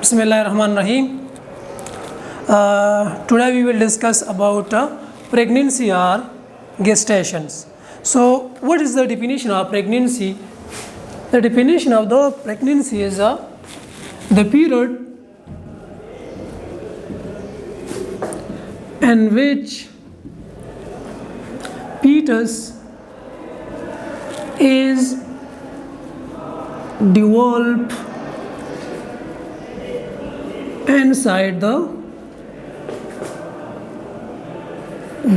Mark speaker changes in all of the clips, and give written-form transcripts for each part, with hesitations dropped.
Speaker 1: Bismillahirrahmanirrahim. Today we will discuss about pregnancy or gestations. So, what is the definition of pregnancy? The definition of the pregnancy is the period in which fetus is developed inside the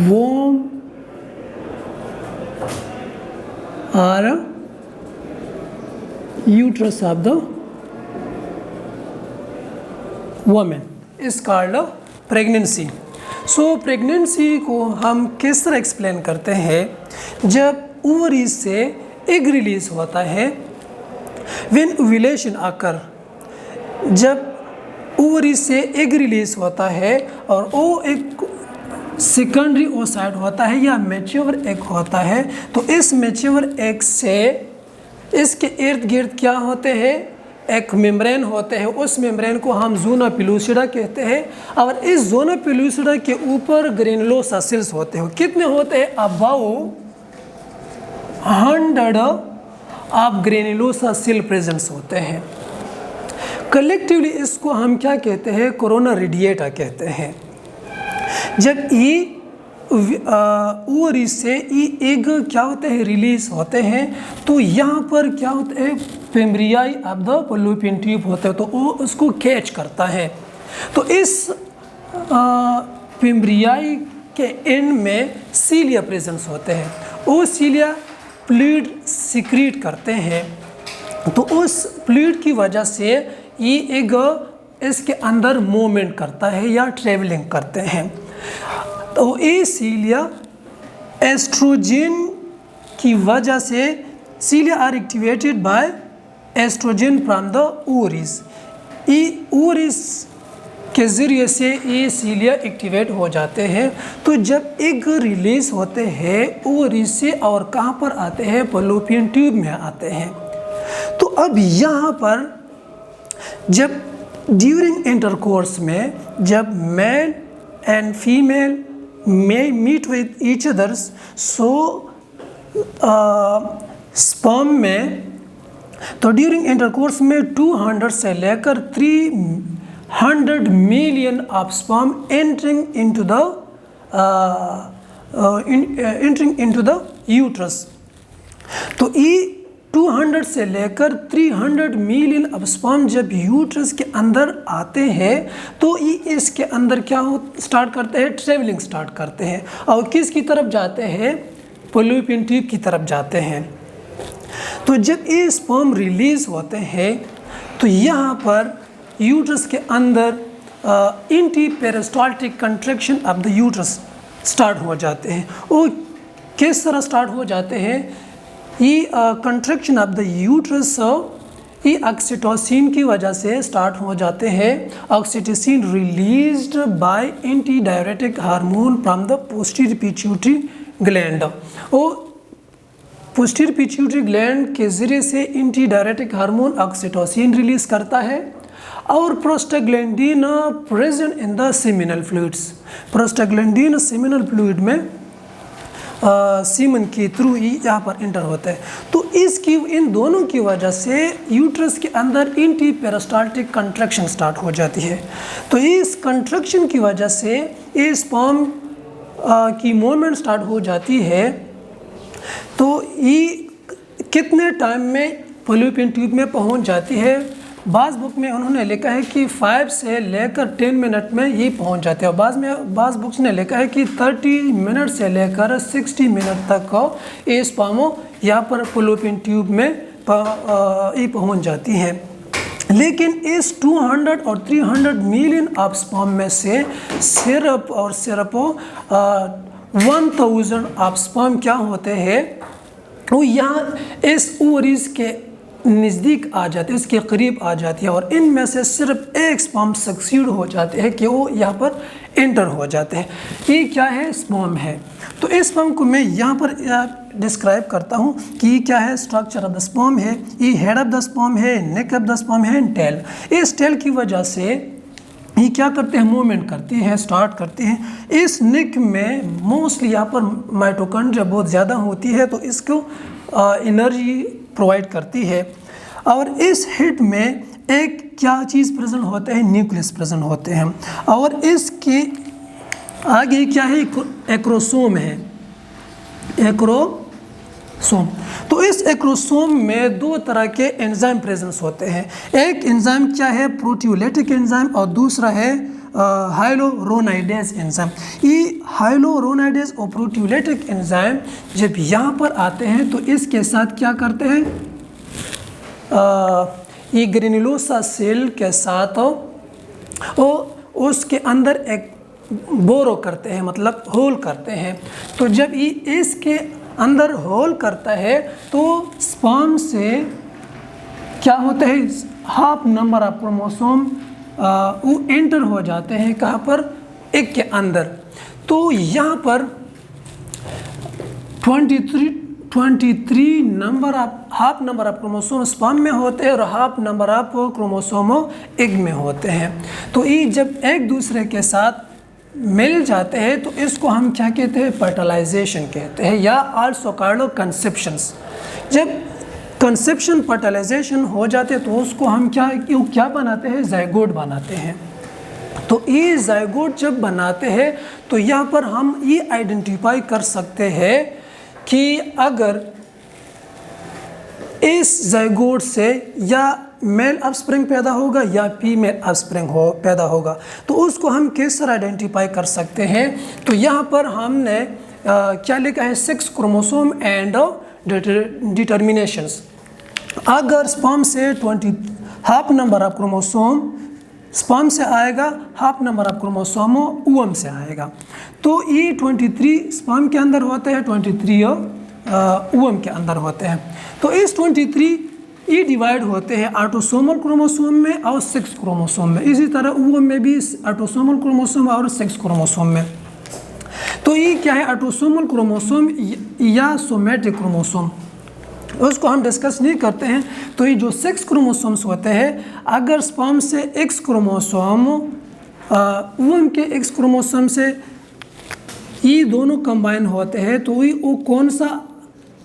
Speaker 1: womb or uterus of the woman is called pregnancy. So pregnancy को हम किस तरह explain करते हैं? जब ovaries से egg release होता है, व्हेन ओव्यूलेशन आकर, जब ओवरी से एग रिलीज होता है और वो एक सेकेंडरी ओसाइट होता है या मैच्योर एग होता है, तो इस मैच्योर एग से इसके इर्द गिर्द क्या होते हैं? एक मेम्ब्रेन होते हैं. उस मेम्ब्रेन को हम ज़ोना पेलुसिडा कहते हैं और इस ज़ोना पेलुसिडा के ऊपर ग्रेनुलोसा सेल्स होते हैं. कितने होते हैं? About 100 of granulosa cell presence होते हैं. कलेक्टिवली इसको हम क्या कहते हैं? कोरोना रेडिएटा कहते हैं. जब ये ओवरी से ये एग क्या होते हैं? रिलीज होते हैं, तो यहाँ पर क्या होता है? फेम्ब्रियाई ऑफ द फॉलोपियन ट्यूब होते हैं, तो वो उसको कैच करता है. तो इस फेम्ब्रियाई के एंड में सीलिया प्रेजेंस होते हैं. वो सीलिया फ्लूइड सिक्रीट करते हैं, तो उस फ्लूइड की वजह से ये एग इसके अंदर मूवमेंट करता है या ट्रेवलिंग करते हैं. तो ये सीलिया एस्ट्रोजन की वजह से cilia are activated by estrogen from the ovaries. ये ओवरीज के ज़रिए से ये सीलिया एक्टिवेट हो जाते हैं. तो जब एग रिलीज होते हैं ओवरीज से और कहाँ पर आते हैं? फॉलोपियन ट्यूब में आते हैं. तो अब यहाँ पर जब ड्यूरिंग इंटरकोर्स में जब man and female may meet with each others, so sperm में, तो ड्यूरिंग इंटरकोर्स में 200 से लेकर 300 million of sperm entering into the uterus. तो ये 200 से लेकर 300 मिलियन ऑफ स्पर्म जब यूट्रस के अंदर आते हैं, तो ये इसके अंदर क्या स्टार्ट करते हैं? ट्रेवलिंग स्टार्ट करते हैं. और किस की तरफ जाते हैं? फॉलोपियन ट्यूब की तरफ जाते हैं. तो जब ये स्पर्म रिलीज होते हैं, तो यहाँ पर यूट्रस के अंदर anti peristaltic contraction of the uterus start हो जाते हैं. वो किस तरह स्टार्ट हो जाते हैं? ये कंट्रैक्शन ऑफ द यूट्रस ये ऑक्सीटोसिन की वजह से स्टार्ट हो जाते हैं. Oxytocin released by anti diuretic hormone from the posterior pituitary gland. वो पोस्टीरियर पिट्यूटरी ग्लैंड के ज़रिए से anti diuretic hormone oxytocin release करता है. और prostaglandin present in the seminal fluids. Prostaglandin seminal fluid में सीमन के थ्रू ही यहाँ पर इंटर होता है. तो इसकी इन दोनों की वजह से यूट्रस के अंदर एंटी पेरिस्टाल्टिक कंट्रैक्शन स्टार्ट हो जाती है. तो इस कंट्रैक्शन की वजह से ये स्पर्म की मूवमेंट स्टार्ट हो जाती है. तो ये कितने टाइम में फॉलोपियन ट्यूब में पहुँच जाती है? बाज़ बुक में उन्होंने लिखा है कि 5 से लेकर 10 मिनट में ये पहुंच जाते हैं. बाज़ बुक्स ने लिखा है कि 30 मिनट से लेकर 60 मिनट तक ये स्पर्म यहाँ पर फॉलोपियन ट्यूब में ये पहुंच जाती हैं. लेकिन इस 200 और 300 मिलियन ऑफ स्पर्म में से सिर्फ 1000 ऑफ स्पर्म क्या होते हैं? वो यहाँ इस ओवरीज के नज़दीक आ जाती है, उसके करीब आ जाती है, और इनमें से सिर्फ एक स्पर्म सक्सीड हो जाते हैं कि वो यहाँ पर एंटर हो जाते हैं। ये क्या है? स्पर्म है। तो इस स्पर्म को मैं यहाँ पर डिस्क्राइब करता हूँ कि ये क्या है। स्ट्रक्चर ऑफ द स्पर्म है, ये हेड ऑफ द स्पर्म है, नेक ऑफ द स्पर्म है, टेल। इस टेल की वजह से ये क्या करते हैं? मूवमेंट करते हैं, स्टार्ट करते हैं। इस नेक में मोस्टली यहाँ पर माइटोकॉन्ड्रिया बहुत ज़्यादा होती है, तो इसको एनर्जी प्रोवाइड करती है। और इस हेड में एक क्या चीज़ प्रेजेंट होते हैं? न्यूक्लियस प्रेजेंट होते हैं। और इसके आगे क्या है? एक्रोसोम है, एक्रोसोम। तो इस एक्रोसोम में दो तरह के एंजाइम प्रेजेंस होते हैं। एक एंजाइम क्या है? प्रोटियोलिटिक एंजाइम, और दूसरा है हाइलोरोनाइडेज एंजाइम। ये हाइलोरोनाइडेज और प्रोटियोलिटिक एंजाइम जब यहाँ पर आते हैं तो इसके साथ क्या करते हैं? ये ग्रेनुलोसा सेल के साथ उसके अंदर एक बोरो करते हैं, मतलब होल करते हैं। तो जब ये इसके अंदर होल करता है तो स्पर्म से क्या होता है? हाफ नंबर ऑफ क्रोमोसोम वो एंटर हो जाते हैं। कहाँ पर? एक के अंदर। तो यहाँ पर 23 number of half number of chromosome sperm में होते हैं और half number of chromosome egg में होते हैं। तो ये जब एक दूसरे के साथ मिल जाते हैं तो इसको हम क्या कहते हैं? फर्टिलाइजेशन कहते हैं, या आल्सो कॉल्ड कंसेप्शंस। जब कंसेप्शन फर्टिलाइजेशन हो जाते हैं तो उसको हम क्या बनाते हैं? जाइगोट बनाते हैं। तो ये जाइगोट जब बनाते हैं तो यहाँ पर हम ये आइडेंटिफाई कर सकते हैं कि अगर इस जाइगोट से या मेल ऑफस्प्रिंग पैदा होगा या फीमेल ऑफस्प्रिंग पैदा होगा, तो उसको हम किस तरह आइडेंटिफाई कर सकते हैं? तो यहाँ पर हमने क्या लिखा है? 6 क्रोमोसोम एंड डिटर्मिनेशंस। अगर स्पर्म से half number of chromosome sperm से आएगा, half number of chromosome ovum से आएगा। तो ये 23 स्पर्म के अंदर होते हैं, 23 ओवम के अंदर होते हैं। तो इस 23 ये डिवाइड होते हैं ऑटोसोमल क्रोमोसोम में और 6 क्रोमोसोम में। इसी तरह ओवम में भी ऑटोसोमल क्रोमोसोम और 6 क्रोमोसोम में। तो ये क्या है? ऑटोसोमल क्रोमोसोम या सोमेटिक क्रोमोसोम, उसको हम डिस्कस नहीं करते हैं। तो ये जो 6 क्रोमोसोम्स होते हैं, अगर स्पर्म से X क्रोमोसोम ओवम के X क्रोमोसोम से ये दोनों कंबाइन होते हैं तो वो कौन सा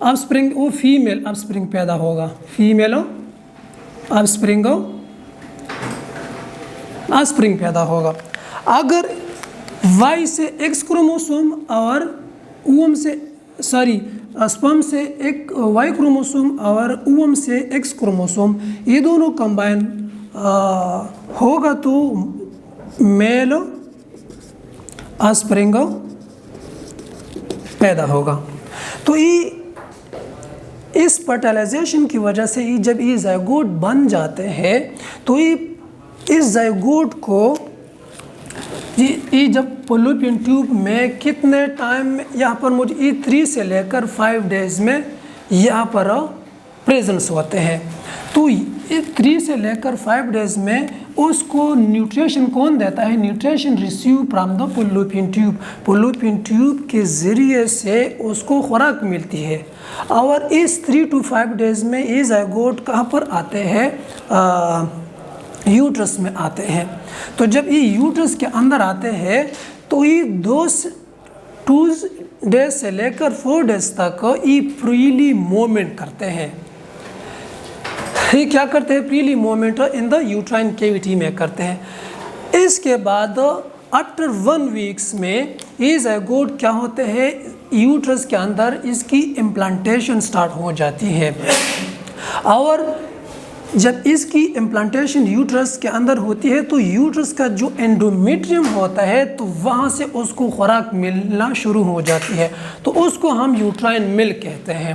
Speaker 1: ऑफस्प्रिंग? वो फीमेल ऑफस्प्रिंग पैदा होगा, फीमेल ऑफस्प्रिंग पैदा होगा। अगर Y से X क्रोमोसोम और ओवम से स्पर्म से एक Y क्रोमोसोम और ओवम से X क्रोमोसोम, ये दोनों कंबाइन होगा तो मेल ऑफस्प्रिंग पैदा होगा। तो ये इस फर्टिलाइजेशन की वजह से जब ये जाइगोट बन जाते हैं तो ये इस जाइगोट को ये जब फॉलोपियन ट्यूब में कितने टाइम में, यहाँ पर मुझे ये 3 से लेकर 5 डेज में यहाँ पर प्रेजेंस होते हैं। तो ये 3 से लेकर 5 डेज में उसको न्यूट्रिशन कौन देता है? Nutrition receive from the Fallopian tube. Fallopian tube के ज़रिए से उसको खुराक मिलती है। और इस 3 to 5 डेज में ये जाइगोट कहाँ पर आते हैं? यूट्रस में आते हैं। तो जब ये यूट्रस के अंदर आते हैं तो ये 2 डेज से लेकर 4 डेज तक ये फ्रीली मूवमेंट करते हैं। ये क्या करते हैं? Freely movement in the uterine cavity में करते हैं। इसके बाद आफ्टर 1 वीक्स में ये जाइगोट क्या होते हैं? यूट्रस के अंदर इसकी इम्प्लांटेशन स्टार्ट हो जाती है। और जब इसकी इम्प्लांटेशन यूट्रस के अंदर होती है तो यूट्रस का जो एंडोमेट्रियम होता है तो वहाँ से उसको खुराक मिलना शुरू हो जाती है, तो उसको हम यूट्राइन मिल्क कहते हैं।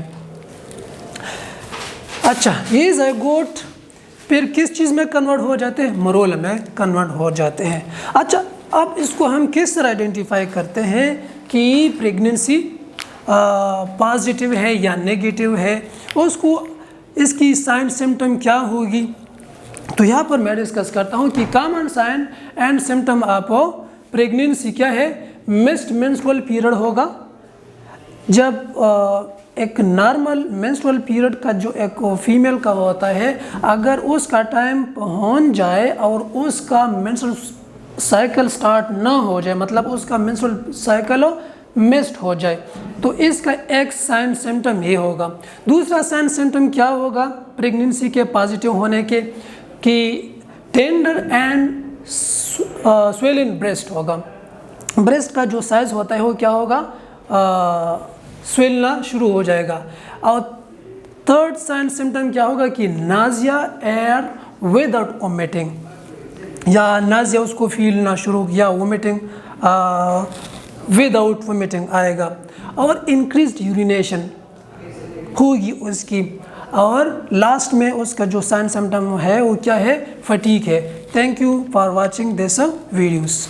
Speaker 1: अच्छा, ये जाइगोट फिर किस चीज़ में कन्वर्ट हो जाते हैं? मरोल में कन्वर्ट हो जाते हैं। अच्छा, अब इसको हम किस तरह आइडेंटिफाई करते हैं कि प्रेगनेंसी पॉजिटिव है या नेगेटिव है? उसको इसकी साइन सिम्टम क्या होगी? तो यहाँ पर मैं डिस्कस करता हूँ कि common sign and symptom of pregnancy क्या है। मिस्ड मेंस्ट्रुअल पीरियड होगा। जब एक नॉर्मल मेंस्ट्रुअल पीरियड का जो एक फीमेल का होता है, अगर उसका टाइम पहुँच जाए और उसका मेंस्ट्रुअल साइकिल स्टार्ट ना हो जाए, मतलब उसका मेंस्ट्रुअल साइकिल मिस्ड हो जाए, तो इसका एक साइन सिम्टम ये होगा। दूसरा साइन सिम्टम क्या होगा प्रेगनेंसी के पॉजिटिव होने के, कि टेंडर एंड स्वेलिन ब्रेस्ट होगा। ब्रेस्ट का जो साइज होता है वो क्या होगा, स्वेलना शुरू हो जाएगा। और थर्ड साइन सिम्टम क्या होगा कि नाजिया एयर विदाउट वोमिटिंग, या नाजिया उसको फील ना शुरू, या वोमिटिंग विदाउट वोमिटिंग आएगा। और इंक्रीज्ड यूरिनेशन होगी उसकी। और लास्ट में उसका जो साइन सिम्टम है वो क्या है, फटीग है। Thank you for watching this videos.